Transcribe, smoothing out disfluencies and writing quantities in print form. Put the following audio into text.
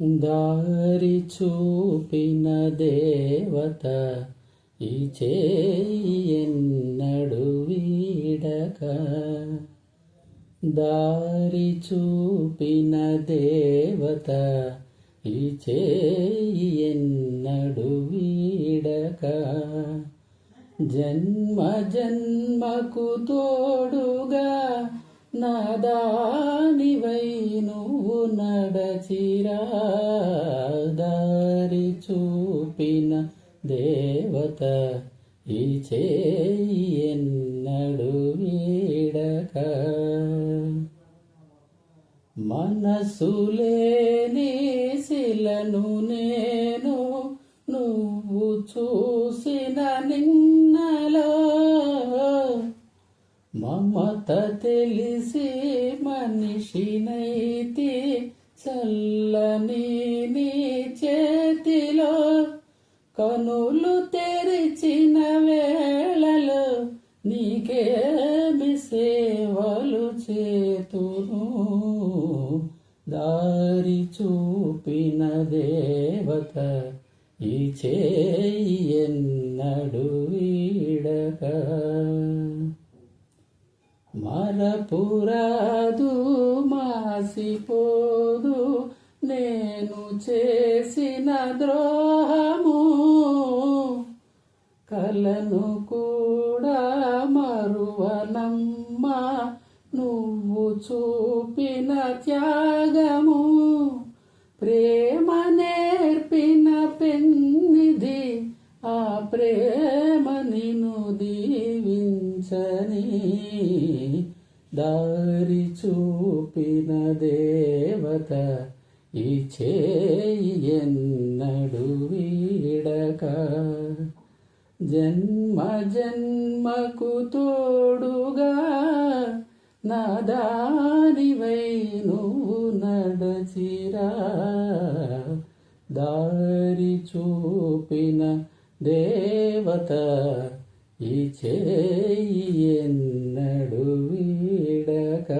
దారి చూపిన దేవత ఈ చేయి ఎన్నడు వీడక. దారి చూపిన దేవత ఈ చేయి ఎన్నడు వీడక. జన్మ జన్మకు తోడుగా నాదానివై నువ్వు నడచిరా. దారి చూపిన దేవత ఈ చేయి ఎన్నడు వీడక. మనసులేని శిలను నేను నువ్వు చూసిన నిన్నలో. మమత తెలిసి మనిషినైతి చల్లని నీ చేతిలో. కనులు తెరిచిన వేళలో నీకేమి సేవలు చేతును. దారి చూపిన దేవత ఈ చేయి ఎన్నడు వీడక. మరపురాదు మాసిపోదు నేను చేసిన ద్రోహము. కలను కూడా మరువనమ్మా నువ్వు చూపిన త్యాగము. ప్రేమ నేర్పిన పెన్నిది ఆ ప్రేమ నిన్ను దీవించని. దారి చూపిన దేవత ఈ చేయి ఎన్నడు వీడక. జన్మ జన్మకు తోడుగా నాదానివై నువ్వు నడచిరా. దారి చూపిన దేవత ఈ చేయి ఎన్నడు వీడక.